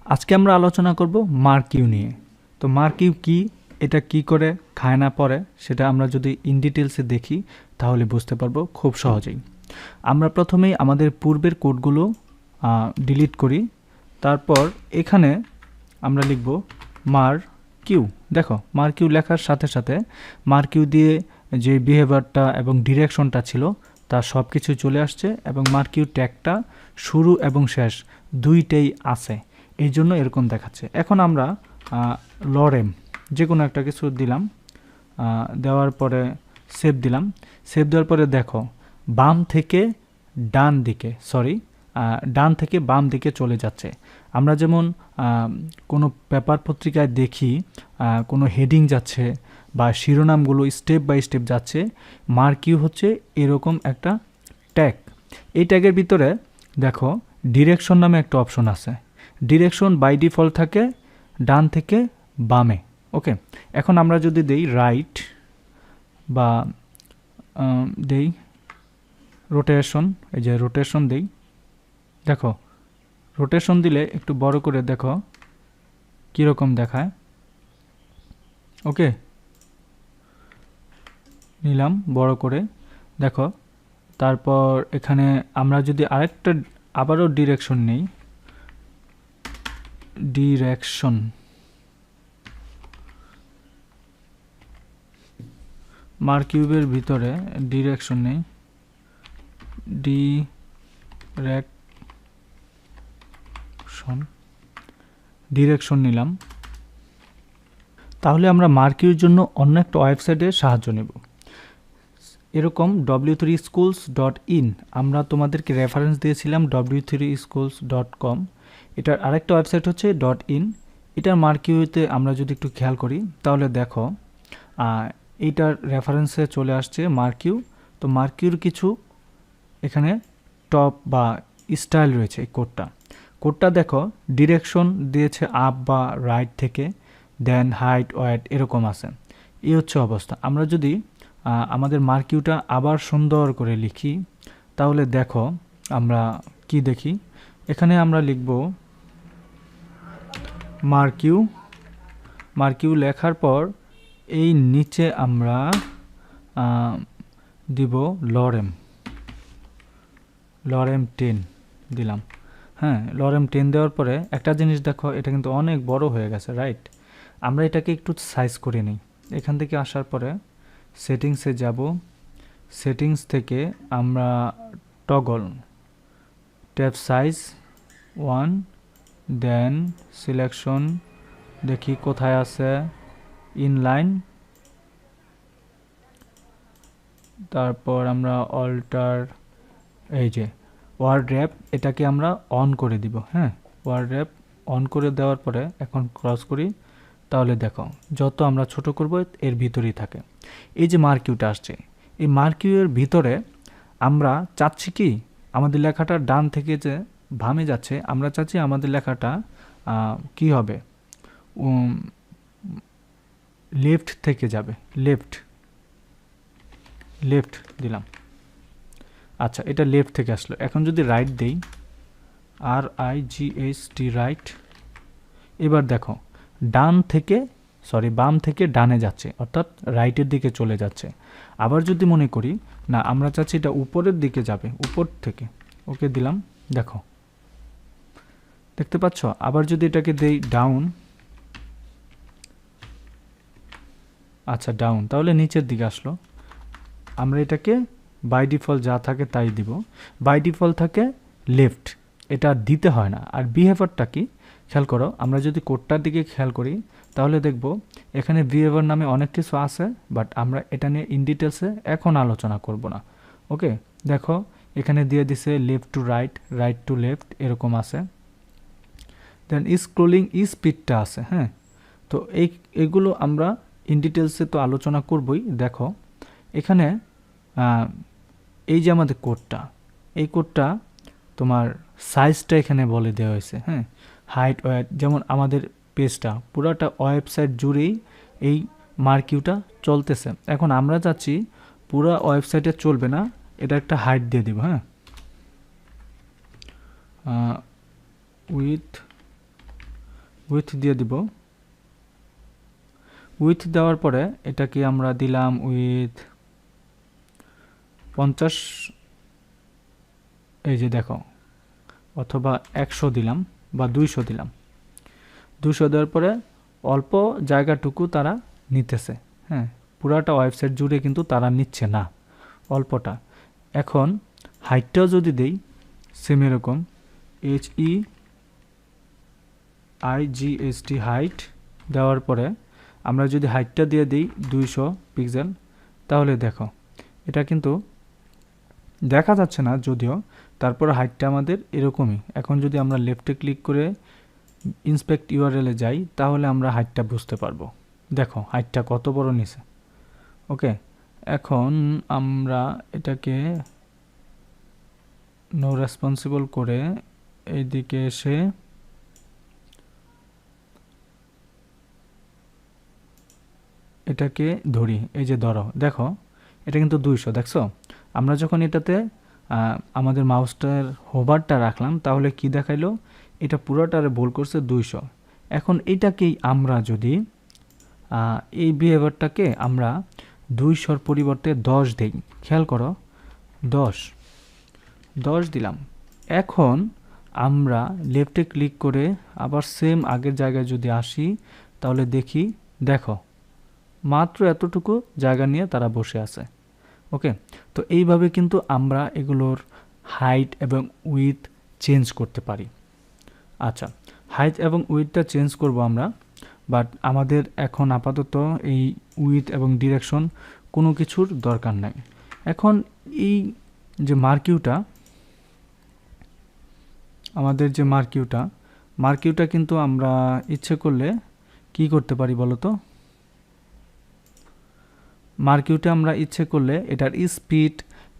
আজকে আমরা আলোচনা করব মার্কিউ নিয়ে। তো মার্কিউ কি, এটা কি করে, খায় না পড়ে, সেটা আমরা যদি ইন ডিটেলসে দেখি তাহলে বুঝতে পারবো খুব সহজেই। আমরা প্রথমেই আমাদের পূর্বের কোডগুলো ডিলিট করি। তারপর এখানে আমরা লিখব মার্কিউ। দেখো মার্কিউ লেখার সাথে সাথে মার্কিউ দিয়ে যে বিহেভিয়ারটা এবং ডিরেকশনটা ছিল তার সব কিছু চলে আসছে, এবং মার্কিউ ট্যাগটা শুরু এবং শেষ দুইটাই আছে, এই জন্য এরকম দেখাচ্ছে। এখন আমরা লরেম যে কোনো একটা কিছু দিলাম, দেওয়ার পরে সেভ দিলাম। সেভ দেওয়ার পরে দেখো বাম থেকে ডান দিকে, ডান থেকে বাম দিকে চলে যাচ্ছে। আমরা যেমন কোনো পেপার পত্রিকায় দেখি কোনো হেডিং যাচ্ছে বা শিরোনামগুলো স্টেপ বাই স্টেপ যাচ্ছে, মার্কিউ হচ্ছে এরকম একটা ট্যাগ। এই ট্যাগের ভিতরে দেখো ডিরেকশন নামে একটা অপশন আছে। ডিরেকশন বাই ডিফল্ট থাকে ডান থেকে বামে। ওকে, এখন আমরা যদি দেই রাইট বা দেই রোটেশন, এই যে রোটেশন দেই, দেখো রোটেশন দিলে একটু বড় করে দেখো কীরকম দেখায়। ওকে, নিলাম বড় করে, দেখো। তারপর এখানে আমরা যদি আরেকটা আবারও ডিরেকশন নেই, ডিরেকশন মার্কিউবের ভিতরে ডিরেকশন নেই, ডিরেকশন নিলাম। তাহলে আমরা মার্কিউর জন্য অন্য একটা ওয়েবসাইটের সাহায্য নেব। এরকম w3schools.in, আমরা তোমাদেরকে রেফারেন্স দিয়েছিলাম w3schools.com। এটার আরেকটা ওয়েবসাইট হচ্ছে .in। এটার মার্কিউতে আমরা যদি একটু খেয়াল করি তাহলে দেখো এইটার রেফারেন্সে চলে আসছে মার্কিউ। তো মার্কিউর কিছু এখানে টপ বা স্টাইল রয়েছে। এই কোডটা দেখো ডিরেকশন দিয়েছে আপ বা রাইট থেকে, দেন হাইট ওয়েট এরকম আছে। এই হচ্ছে অবস্থা। আমরা যদি আমাদের মার্কিউটা আবার সুন্দর করে লিখি তাহলে দেখো আমরা কি দেখি। এখানে আমরা লিখব মার্কিউ লেখার পর এই নিচে আমরা দিব লরেম 10 দিলাম। হ্যাঁ, লরেম 10 দেওয়ার পরে একটা জিনিস দেখো, এটা কিন্তু অনেক বড় হয়ে গেছে, রাইট? আমরা এটাকে একটু সাইজ করে নিই। এখান থেকে আসার পরে সেটিংসে যাব, সেটিংস থেকে আমরা টগল ট্যাব সাইজ 1, দেন সিলেকশন, দেখি কোথায় আছে, ইনলাইন, তারপর আমরা অল্টার, এই যে ওয়ার্ড র্যাপ, এটাকে আমরা অন করে দিব। হ্যাঁ, ওয়ার্ড র্যাপ অন করে দেওয়ার পরে এখন ক্রস করি, তাহলে দেখো যত আমরা ছোট করব এর ভিতরেই থাকে। এই যে মার্কিউটা আসছে, এই মার্কিউয়ের ভিতরে আমরা চাচ্ছি কি আমাদের লেখাটা ডান থেকে যে বামে যাচ্ছে, আমরা চাচ্ছি আমাদের লেখাটা কি হবে, লেফট থেকে যাবে, লেফট দিলাম। আচ্ছা, এটা লেফট থেকে আসলো। এখন যদি রাইট দেই, RIGHT রাইট, এবার দেখো বাম থেকে ডানে যাচ্ছে, অর্থাৎ রাইটের দিকে চলে যাচ্ছে। আবার যদি মনে করি না আমরা চাচ্ছি এটা উপরের দিকে যাবে, উপর থেকে, ওকে দিলাম, দেখো দেখতে পাচ্ছ। আবার যদি এটাকে দেই ডাউন, আচ্ছা ডাউন, তাহলে নিচের দিকে আসলো। আমরা এটাকে বাই ডিফল্ট যা থাকে তাই দিব। বাই ডিফল্ট থাকে লেফট, এটা দিতে হয় না। আর বিহেভিয়ারটা কি খেয়াল করো, আমরা যদি কোডটার দিকে খেয়াল করি তাহলে দেখব এখানে বিহেভিয়ার নামে অনেক কিছু আছে, বাট আমরা এটা নিয়ে ইন ডিটেলসে এখন আলোচনা করব না। ওকে, দেখো এখানে দিয়ে দিছে left to right, right to left, এরকম আছে। দেন স্ক্রোলিং স্পিডটা আছে। হ্যাঁ, তো এইগুলো আমরা ইন ডিটেলসে তো আলোচনা করবই। দেখো এখানে এই যে আমাদের কোডটা, এই কোডটা তোমার সাইজটা এখানে বলে দেওয়া হয়েছে। হ্যাঁ, হাইট ওয়েট, যেমন আমাদের পেজটা পুরাটা ওয়েবসাইট জুড়েই এই মার্কিউটা চলতেছে। এখন আমরা চাচ্ছি পুরো ওয়েবসাইটে চলবে না, এটা একটা হাইট দিয়ে দিব। হ্যাঁ, উইথ উইথ দিয়ে দিব। উইথ দেওয়ার পরে এটাকে আমরা দিলাম উইথ 50, এই যে দেখো, অথবা 100 দিলাম বা 200 দিলাম। 200 দেওয়ার পরে অল্প জায়গাটুকু তারা নিতেছে, হ্যাঁ, পুরাটা ওয়েবসাইট জুড়ে কিন্তু তারা নিচ্ছে না, অল্পটা। এখন হাইটটাও যদি দেই সেম এরকম HEIGHT হাইট দেওয়ার পরে আমরা যদি হাইটটা দিয়ে দিই 200 পিক্সেল, তাহলে দেখো এটা কিন্তু দেখা যাচ্ছে না যদিও, তারপর হাইটটা আমাদের এরকমই। এখন যদি আমরা লেফটে ক্লিক করে ইন্সপেক্ট ইউআরএলে যাই তাহলে আমরা হাইটটা বুঝতে পারবো। দেখো হাইটটা কত বড় নিছে। ওকে, এখন আমরা এটাকে নো রেসপন্সিবল করে এইদিকে এসে এটাকে ধরি। এই যে ধরো, দেখো এটা কিন্তু 200, দেখছো? আমরা যখন এটাতে আমাদের মাউসটার হোভারটা রাখলাম তাহলে কি দেখাইলো, এটা পুরোটারে ভুল করছে 200। এখন এইটাকেই আমরা যদি এই বিহেভিয়ারটাকে আমরা 200-র পরিবর্তে 10 দেই, খেয়াল করো, 10 দিলাম। এখন আমরা লেফটে ক্লিক করে আবার সেম আগের জায়গায় যদি আসি তাহলে দেখি, দেখো মাত্র এতটুকু জায়গা নিয়ে তারা বসে আছে। ওকে, তো এইভাবে কিন্তু আমরা এগুলোর হাইট এবং উইথ চেঞ্জ করতে পারি। আচ্ছা, হাইট এবং উইথটা চেঞ্জ করব আমরা, বাট আমাদের এখন আপাতত এই উইথ এবং ডিরেকশন কোনো কিছুর দরকার নাই। এখন এই যে মার্কিউটা, আমাদের যে মার্কিউটা কিন্তু আমরা ইচ্ছে করলে কি করতে পারি বলো তো? মার্কিউটা আমরা ইচ্ছে করলে এটার স্পিড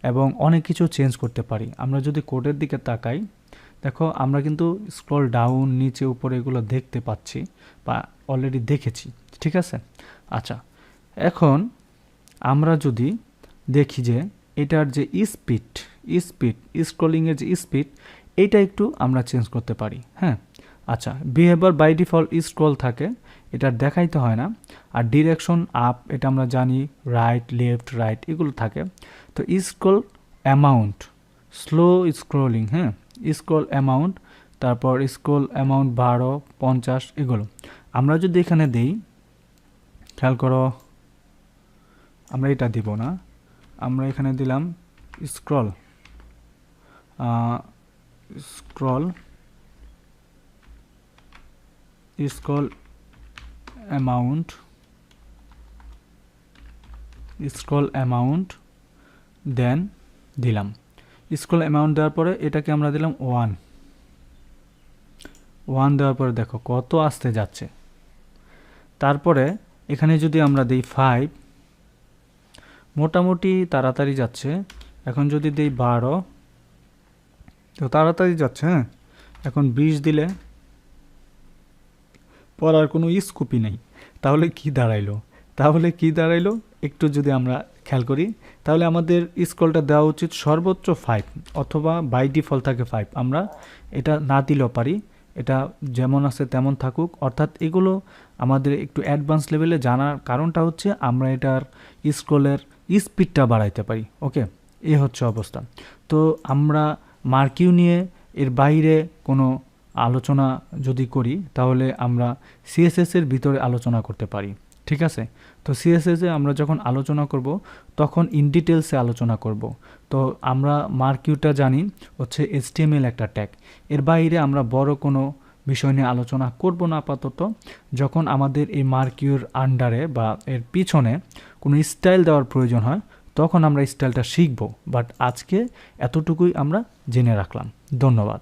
এবং অনেক কিছু চেঞ্জ করতে পারি। আমরা যদি কোডের দিকে তাকাই, দেখো আমরা কিন্তু স্ক্রল ডাউন, নিচে, উপরে এগুলো দেখতে পাচ্ছি বা অলরেডি দেখেছি, ঠিক আছে? আচ্ছা, এখন আমরা যদি দেখি যে এটার যে স্পিড স্ক্রলিংয়ের যে স্পিড, এইটা একটু আমরা চেঞ্জ করতে পারি। হ্যাঁ, আচ্ছা, বিহেভিয়ার বাই ডিফল্ট স্ক্রল থাকে, এটা দেখাইতে হয় না। আর ডিরেকশন আপ, এটা আমরা জানি, রাইট, লেফট, রাইট এগুলো থাকে। তো স্ক্রল অ্যামাউন্ট, স্লো স্ক্রলিং, হ্যাঁ, স্ক্রল অ্যামাউন্ট, তারপর স্ক্রল অ্যামাউন্ট 12, 50 এগুলো আমরা যদি এখানে দেই, খেয়াল করো, আমরা এটা দিব না, আমরা এখানে দিলাম স্ক্রল অ্যামাউন্ট দেন দিলাম। স্ক্রল অ্যামাউন্ট দেওয়ার পরে এটাকে আমরা দিলাম 1 দেওয়ার পরে দেখো কত আসতে যাচ্ছে। তারপরে এখানে যদি আমরা দিই 5, মোটামুটি তাড়াতাড়ি যাচ্ছে। এখন যদি দিই 12, তো তাড়াতাড়ি যাচ্ছে। হ্যাঁ, এখন 20 দিলে পড়ার কোনো স্কোপই নেই। তাহলে কি দাঁড়াইলো একটু যদি আমরা খেয়াল করি, তাহলে আমাদের স্ক্রলটা দেওয়া উচিত সর্বোচ্চ 5, অথবা বাই ডিফল্ট থাকে 5। আমরা এটা না দিলেও পারি, এটা যেমন আছে তেমন থাকুক। অর্থাৎ এগুলো আমাদের একটু অ্যাডভান্স লেভেলে জানার কারণটা হচ্ছে আমরা এটার স্ক্রলের স্পিডটা বাড়াইতে পারি। ওকে, এ হচ্ছে অবস্থা। তো আমরা মার্কিউ নিয়ে এর বাইরে কোনো আলোচনা যদি করি তাহলে আমরা সিএসএসের ভিতরে আলোচনা করতে পারি, ঠিক আছে? তো সিএসএসে আমরা যখন আলোচনা করব তখন ইন ডিটেলসে আলোচনা করব। তো আমরা মার্কিউটা জানি হচ্ছে HTML একটা ট্যাগ, এর বাইরে আমরা বড় কোনো বিষয় নিয়ে আলোচনা করব না আপাতত। যখন আমাদের এই মার্কিউর আন্ডারে বা এর পিছনে কোনো স্টাইল দেওয়ার প্রয়োজন হয় তখন আমরা স্টাইলটা শিখব। বাট আজকে এতটুকুই আমরা জেনে রাখলাম। ধন্যবাদ।